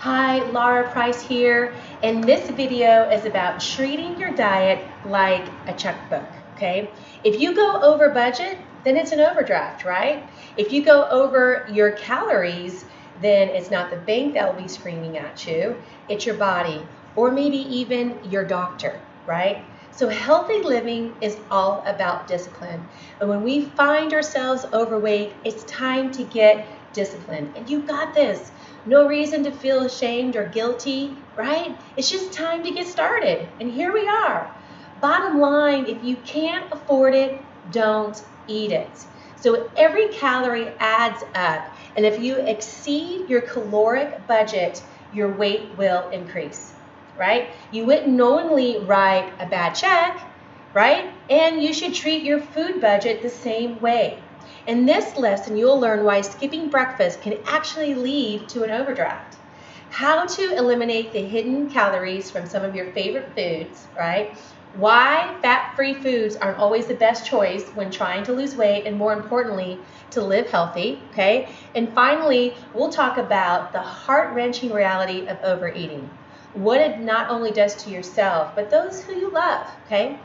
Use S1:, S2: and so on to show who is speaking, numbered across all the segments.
S1: Hi, Laura Price here, and this video is about treating your diet like a checkbook, okay? If you go over budget, then it's an overdraft, right? If you go over your calories, then it's not the bank that will be screaming at you, it's your body, or maybe even your doctor, right? So healthy living is all about discipline. And when we find ourselves overweight, it's time to get disciplined. And you got this. No reason to feel ashamed or guilty, right? It's just time to get started. And here we are. Bottom line, if you can't afford it, don't eat it. So every calorie adds up. And if you exceed your caloric budget, your weight will increase, right? You wouldn't knowingly write a bad check, right? And you should treat your food budget the same way. In this lesson, you'll learn why skipping breakfast can actually lead to an overdraft, how to eliminate the hidden calories from some of your favorite foods, right? Why fat-free foods aren't always the best choice when trying to lose weight, and more importantly, to live healthy, okay? And finally, we'll talk about the heart-wrenching reality of overeating, what it not only does to yourself, but those who you love, okay?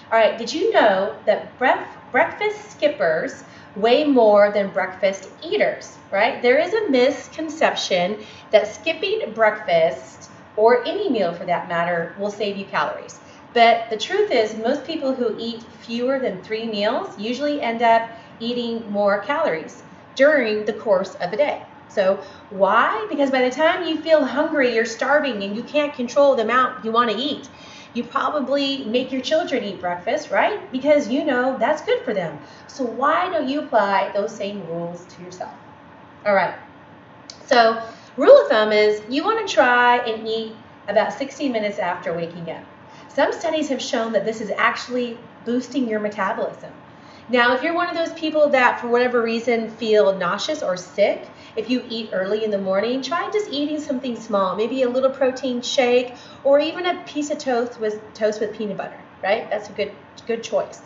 S1: All right, did you know that breakfast skippers weigh more than breakfast eaters, right? There is a misconception that skipping breakfast, or any meal for that matter, will save you calories. But the truth is, most people who eat fewer than 3 meals usually end up eating more calories during the course of a day. So why? Because by the time you feel hungry, you're starving and you can't control the amount you want to eat. You probably make your children eat breakfast, right? Because you know that's good for them. So why don't you apply those same rules to yourself? All right. So rule of thumb is you want to try and eat about 60 minutes after waking up. Some studies have shown that this is actually boosting your metabolism. Now, if you're one of those people that for whatever reason feel nauseous or sick, if you eat early in the morning, try just eating something small, maybe a little protein shake or even a piece of toast with peanut butter, right? That's a good choice.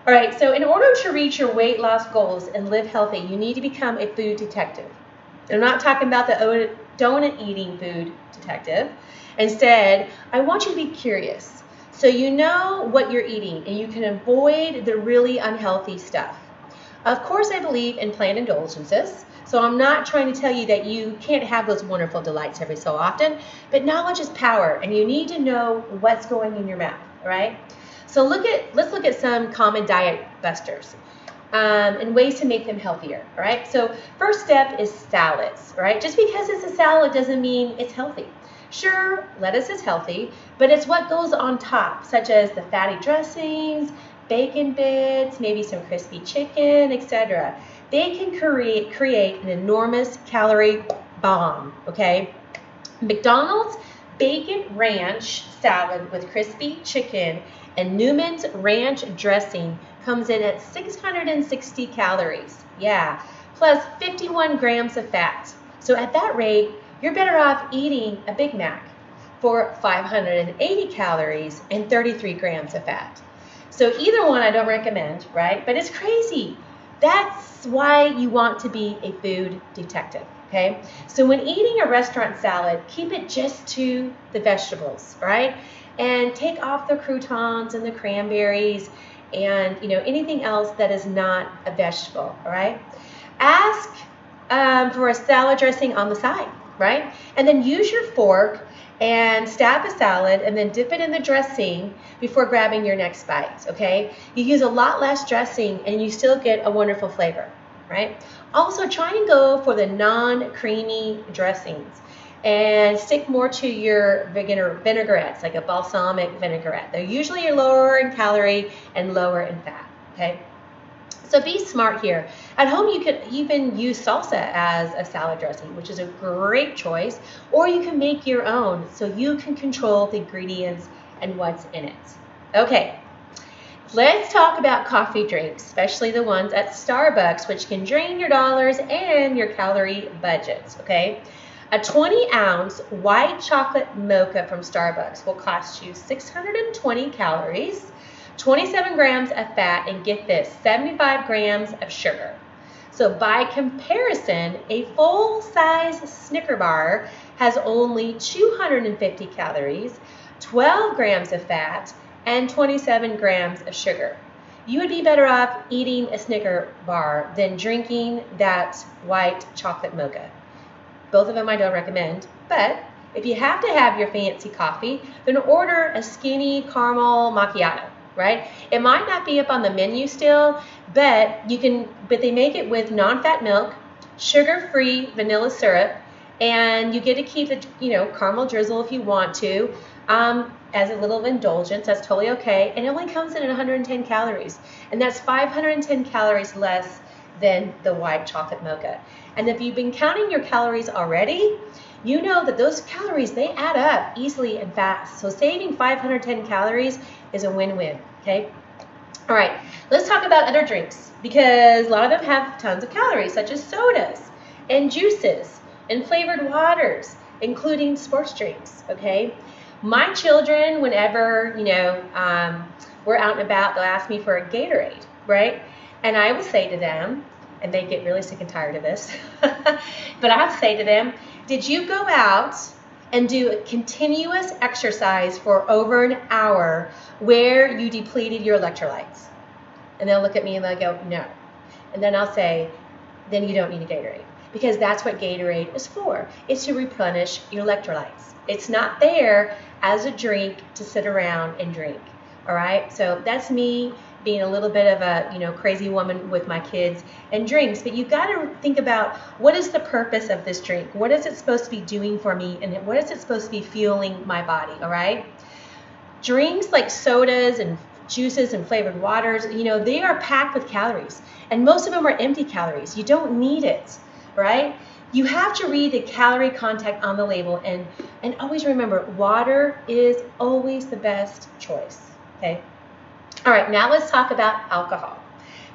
S1: All right, so in order to reach your weight loss goals and live healthy, you need to become a food detective. I'm not talking about the donut eating food detective. Instead, I want you to be curious so you know what you're eating and you can avoid the really unhealthy stuff. Of course, I believe in planned indulgences, so I'm not trying to tell you that you can't have those wonderful delights every so often, but knowledge is power, and you need to know what's going in your mouth, all right? So let's look at some common diet busters and ways to make them healthier, all right? So first step is salads, all right? Just because it's a salad doesn't mean it's healthy. Sure, lettuce is healthy, but it's what goes on top, such as the fatty dressings, bacon bits, maybe some crispy chicken, etc. They can create an enormous calorie bomb, okay? McDonald's bacon ranch salad with crispy chicken and Newman's ranch dressing comes in at 660 calories, yeah, plus 51 grams of fat. So at that rate, you're better off eating a Big Mac for 580 calories and 33 grams of fat. So either one I don't recommend, right? But it's crazy. That's why you want to be a food detective, okay? So when eating a restaurant salad, keep it just to the vegetables, right? And take off the croutons and the cranberries and anything else that is not a vegetable, all right? Ask for a salad dressing on the side, right? And then use your fork and stab a salad and then dip it in the dressing before grabbing your next bite, okay? You use a lot less dressing and you still get a wonderful flavor, right? Also, try and go for the non-creamy dressings and stick more to your vinaigrettes, like a balsamic vinaigrette. They're usually lower in calorie and lower in fat, okay? So be smart here. At home, you could even use salsa as a salad dressing, which is a great choice, or you can make your own so you can control the ingredients and what's in it. Okay, let's talk about coffee drinks, especially the ones at Starbucks, which can drain your dollars and your calorie budgets, okay? A 20-ounce white chocolate mocha from Starbucks will cost you 620 calories, 27 grams of fat, and get this, 75 grams of sugar. So by comparison, a full-size Snicker bar has only 250 calories, 12 grams of fat, and 27 grams of sugar. You would be better off eating a Snicker bar than drinking that white chocolate mocha. Both of them I don't recommend, but if you have to have your fancy coffee, then order a skinny caramel macchiato, right? It might not be up on the menu still, but they make it with non-fat milk, sugar-free vanilla syrup, and you get to keep the caramel drizzle if you want to, as a little indulgence. That's totally okay, and it only comes in at 110 calories, and that's 510 calories less than the white chocolate mocha. And if you've been counting your calories already, you know that those calories, they add up easily and fast. So saving 510 calories is a win-win, okay? All right, let's talk about other drinks, because a lot of them have tons of calories, such as sodas and juices and flavored waters, including sports drinks, okay? My children, whenever, we're out and about, they'll ask me for a Gatorade, right? And I will say to them, and they get really sick and tired of this, but I'll say to them, did you go out and do a continuous exercise for over an hour where you depleted your electrolytes? And they'll look at me and they'll go, no. And then I'll say, then you don't need a Gatorade, because that's what Gatorade is for. It's to replenish your electrolytes. It's not there as a drink to sit around and drink, all right? So that's me being a little bit of a crazy woman with my kids and drinks. But you got to think about, what is the purpose of this drink? What is it supposed to be doing for me? And what is it supposed to be fueling my body, all right? Drinks like sodas and juices and flavored waters, they are packed with calories. And most of them are empty calories. You don't need it, right? You have to read the calorie content on the label, and always remember, water is always the best choice, okay? All right, now let's talk about alcohol,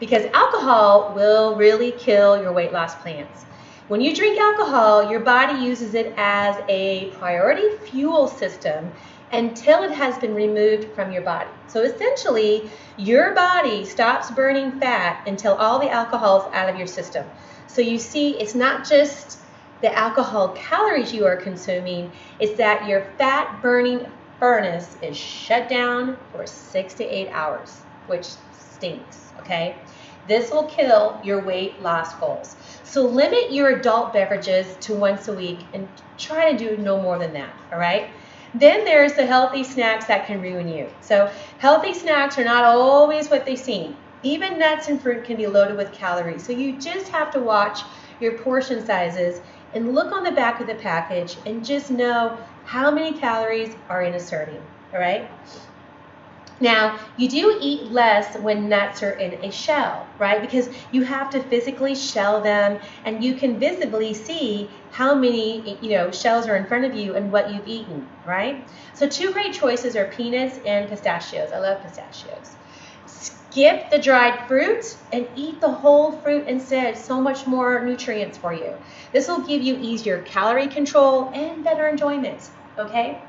S1: because alcohol will really kill your weight loss plans. When you drink alcohol, your body uses it as a priority fuel system until it has been removed from your body. So essentially, your body stops burning fat until all the alcohol is out of your system. So you see, it's not just the alcohol calories you are consuming, it's that your fat burning furnace is shut down for 6 to 8 hours, which stinks, okay? This will kill your weight loss goals. So limit your adult beverages to once a week and try to do no more than that, all right? Then there's the healthy snacks that can ruin you. So healthy snacks are not always what they seem. Even nuts and fruit can be loaded with calories. So you just have to watch your portion sizes and look on the back of the package and just know how many calories are in a serving, all right? Now, you do eat less when nuts are in a shell, right? Because you have to physically shell them, and you can visibly see how many, shells are in front of you and what you've eaten, right? So 2 great choices are peanuts and pistachios. I love pistachios. Skip the dried fruit and eat the whole fruit instead. So much more nutrients for you. This will give you easier calorie control and better enjoyment, okay?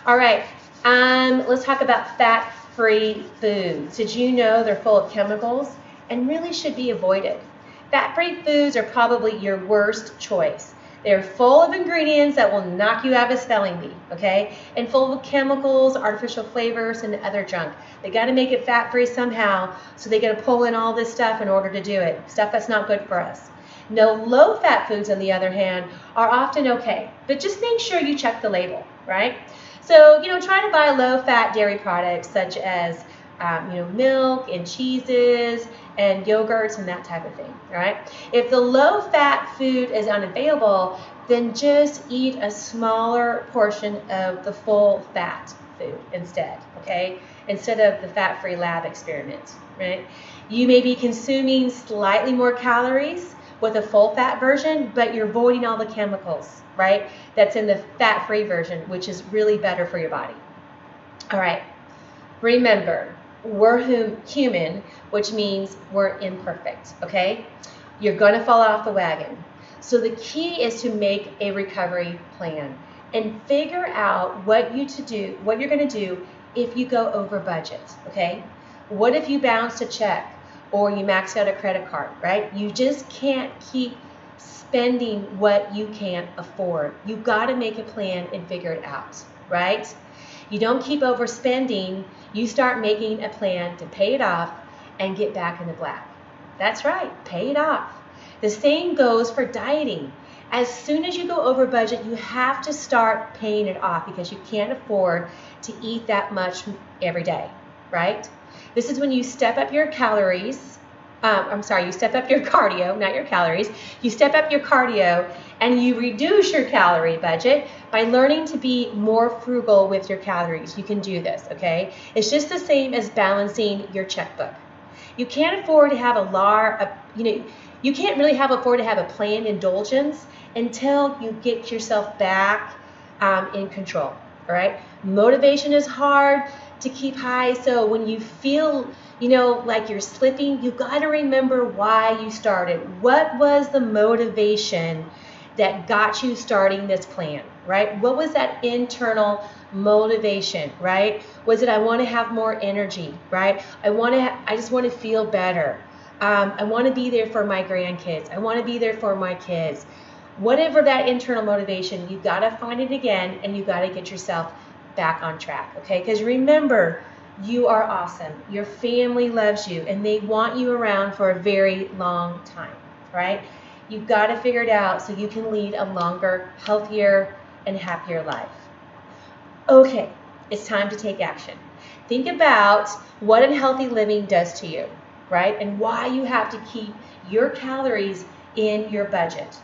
S1: All right. Let's talk about fat-free foods. Did you know they're full of chemicals and really should be avoided? Fat-free foods are probably your worst choice. They're full of ingredients that will knock you out of a spelling bee, okay? And full of chemicals, artificial flavors, and other junk. They got to make it fat-free somehow, so they got to pull in all this stuff in order to do it, stuff that's not good for us. No, low-fat foods, on the other hand, are often okay, but just make sure you check the label, right? So, try to buy low-fat dairy products such as, milk and cheeses and yogurts and that type of thing, all right? If the low-fat food is unavailable, then just eat a smaller portion of the full-fat food instead, okay? Instead of the fat-free lab experiment, right? You may be consuming slightly more calories with a full-fat version, but you're avoiding all the chemicals, right? That's in the fat-free version, which is really better for your body. All right, remember, we're human, which means we're imperfect, okay? You're gonna fall off the wagon. So the key is to make a recovery plan and figure out what you're gonna do if you go over budget, okay? What if you bounce a check or you max out a credit card, right? You just can't keep spending what you can't afford. You got to make a plan and figure it out, right? You don't keep overspending. You start making a plan to pay it off and get back in the black. That's right, pay it off. The same goes for dieting. As soon as you go over budget, you have to start paying it off because you can't afford to eat that much every day, right? This is when you step up your calories. You step up your cardio, not your calories. You step up your cardio and you reduce your calorie budget by learning to be more frugal with your calories. You can do this, okay? It's just the same as balancing your checkbook. You can't afford to have you can't really afford to have a planned indulgence until you get yourself back in control, all right? Motivation is hard to keep high, so when you feel like you're slipping, you got to remember why you started. What was the motivation that got you starting this plan, right? What was that internal motivation, right? Was it I want to have more energy, right? I just want to feel better. I want to be there for my grandkids. I want to be there for my kids. Whatever that internal motivation, you got to find it again and you got to get yourself back on track, okay? Because remember, you are awesome. Your family loves you and they want you around for a very long time, right? You've got to figure it out so you can lead a longer, healthier, and happier life. Okay, it's time to take action. Think about what unhealthy living does to you, right? And why you have to keep your calories in your budget.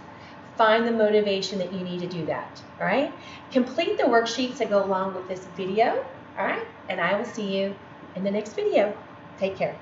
S1: Find the motivation that you need to do that, all right? Complete the worksheets that go along with this video, all right? And I will see you in the next video. Take care.